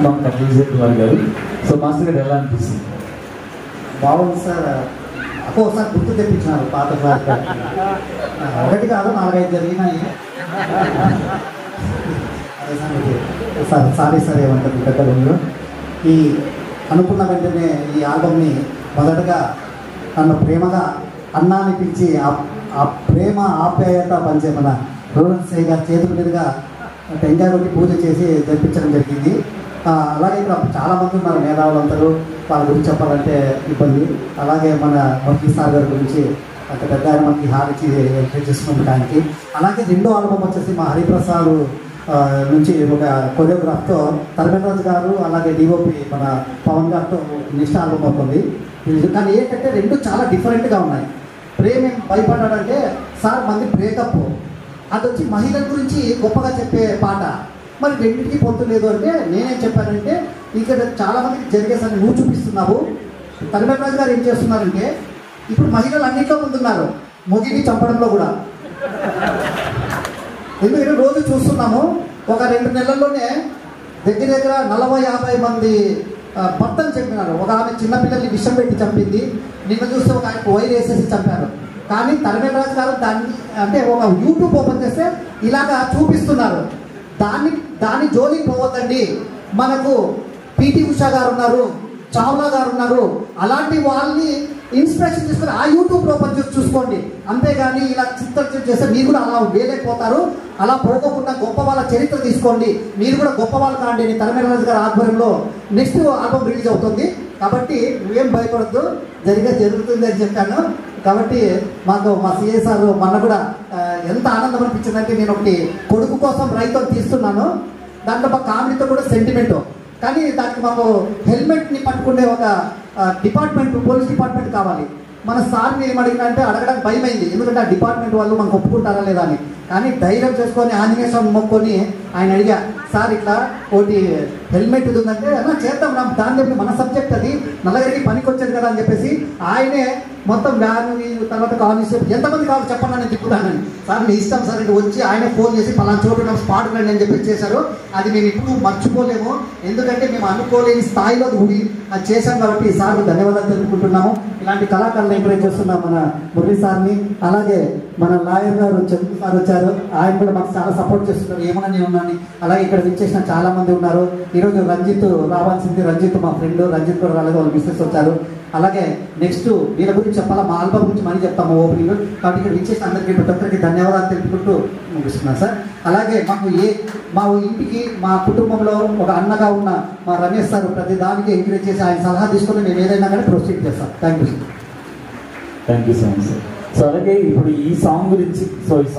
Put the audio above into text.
Song compose Kumar గారు. So master గారు ఎలా అనిపిస్తుంది? బాగుంది సార్. ఒక్కోసారి గుర్తు తెప్పించినారు పాత ఒకటి కాదు 4-5 జరిగినాయి. అదే సార్ సారీ సార్ ఏమంటారు పెద్దలు. ఈ అనుకున్న వెంటనే ఈ ఆల్బమ్ని మొదటగా నన్ను ప్రేమగా అన్నా అని పిలిచి ఆ ప్రేమ ఆప్యాయత పంచే మన రోహన్ గారి చేతుల మీదుగా టెంకాయ కొట్టి పూజ చేసి జరిపించడం జరిగింది. అలాగే ఇక్కడ చాలామంది ఉన్నారు మేధావులందరూ, వాళ్ళ గురించి చెప్పాలంటే ఇబ్బంది. అలాగే మన మొదటి సార్ గారి గురించి అంత పెద్ద ఆయన మనకి హారతి ఎంకరేజ్ చేసుకునే. అలాగే రెండో ఆల్బమ్ వచ్చేసి మా హరిప్రసాద్ నుంచి ఒక కొరియోగ్రాఫ్తో ధర్మేంద్రరాజు గారు అలాగే డిఓపి మన పవన్ గారితో నెక్స్ట్ ఆల్బమ్ అవుతుంది. కానీ ఏంటంటే రెండు చాలా డిఫరెంట్గా ఉన్నాయి. ప్రేమ భయపడ్డాడంటే సార్ మంది బ్రేకప్, అది వచ్చి మహిళల గురించి గొప్పగా చెప్పే పాట. మరి రెండింటికి పొందు లేదు అంటే నేనేం చెప్పానంటే ఇక్కడ చాలామందికి జరిగేసరి నువ్వు చూపిస్తున్నావు. ధర్మేంద్రరాజు గారు ఏం చేస్తున్నారంటే ఇప్పుడు మహిళలు అన్నింటిలో ముందున్నారు, మొగిని చంపడంలో కూడా. ఎందుకంటే రోజు చూస్తున్నాము, ఒక 2 నెలల్లోనే దగ్గర 40-50 మంది భర్తలు చెప్పినారు. ఒక ఆమె చిన్నపిల్లల్ని విషం పెట్టి చంపింది, నిన్న చూస్తే ఒక ఆయన వైర్ వేసేసి చంపారు. కానీ ధర్మేంద్రరాజు గారు దాన్ని అంటే ఒక యూట్యూబ్ ఓపెన్ చేస్తే ఇలాగా చూపిస్తున్నారు. దాని జోలికి పోవద్దండి. మనకు పిటి ఉషా గారు ఉన్నారు, చావ్లా గారు ఉన్నారు, అలాంటి వాళ్ళని ఇన్స్పిరేషన్ తీసుకొని ఆ యూట్యూబ్లో ఓపెన్ చేసి చూసుకోండి. అంతేగాని ఇలా చిత్రం చేస్తే మీరు కూడా అలా వేలేకపోతారు. అలా పోకోకుండా గొప్ప వాళ్ళ చరిత్ర తీసుకోండి, మీరు కూడా గొప్ప వాళ్ళు కాండి. ధర్మేంద్రరాజు గారి ఆధ్వర్యంలో నెక్స్ట్ ఆల్బమ్ రిలీజ్ అవుతుంది. కాబట్టి నువ్వేం భయపడద్దు, జరుగుతుంది అని చెప్పాను. కాబట్టి మాకు మా సిఐ సార్ మొన్న కూడా ఎంత ఆనందం అనిపించిందంటే, నేను ఒకటి కొడుకు కోసం రైతు తీస్తున్నాను, దాంట్లో మా కామెడీతో కూడా సెంటిమెంట్. కానీ దానికి మాకు హెల్మెట్ని పట్టుకునే ఒక డిపార్ట్మెంట్, పోలీస్ డిపార్ట్మెంట్ కావాలి. మన సార్ని ఏమడిగినా అంటే అడగడానికి భయమైంది, ఎందుకంటే ఆ డిపార్ట్మెంట్ వాళ్ళు మనకు ఒప్పుకుంటారా లేదా అని. కానీ ధైర్యం చేసుకొని ఆంజనేయ స్వామి మొక్కుకొని ఆయన అడిగా, సార్ ఇట్లా ఒకటి హెల్మెట్ ఇది ఉందంటే అలా చేద్దాం నా దాని చెప్పి మన సబ్జెక్ట్ అది నల్లగారికి పనికి వచ్చేది కదా అని చెప్పేసి ఆయనే మొత్తం వ్యాన్ తర్వాత కానిస్టేబుల్ ఎంతమంది కావాలి చెప్పండి అని తిప్పుతానని. సార్ మీ ఇష్టం సార్ అంటే వచ్చి ఆయన ఫోన్ చేసి పలానా చోటు స్పాట్ రండి అని చెప్పి చేశారు. అది మేము ఇప్పుడు మర్చిపోలేము, ఎందుకంటే మేము అనుకోలేని స్థాయిలో అది చేశాం. కాబట్టి సార్ ధన్యవాదాలు తెలుపుకుంటున్నాము. ఇలాంటి కళాకారులు ఎంకరేజ్ చేస్తున్నాం మన మురళి సార్ని. అలాగే మన లాయర్ గారు చంద్ర సార్ వచ్చారు, ఆయన కూడా మాకు చాలా సపోర్ట్ చేస్తున్నారు. ఏమన్నా నేను ఉన్నాను. అలాగే ఇక్కడ విచ్చేసిన చాలా మంది ఉన్నారు. ఈరోజు రంజిత్ రావాల్సింది, రంజిత్ మా ఫ్రెండ్, రంజిత్ కూడా రాలేదు, వాళ్ళు మిస్సెస్ వచ్చారు. అలాగే నెక్స్ట్ వీళ్ళ గురించి చెప్పాలా, మా ఆల్బమ్ గురించి మనీ చెప్తాము ఓపెనింగ్. కాబట్టి ఇక్కడ విచ్చేసిన అందరికీ ప్రతి ఒక్కరికి ధన్యవాదాలు తెలుపుకుంటూ ముగిస్తున్నాను సార్. అలాగే మా ఇంటికి మా కుటుంబంలో ఒక అన్నగా ఉన్న మా రమేష్ సార్ ప్రతి దానికి ఎంకరేజ్ చేసి ఆయన సలహా తీసుకొని మేము ఏదైనా కానీ ప్రొసీడ్ చేస్తాం. Thank you sir. Thank you so much sir. So అలాగే ఇప్పుడు ఈ సాంగ్ గురించి, సో ఈ సాంగ్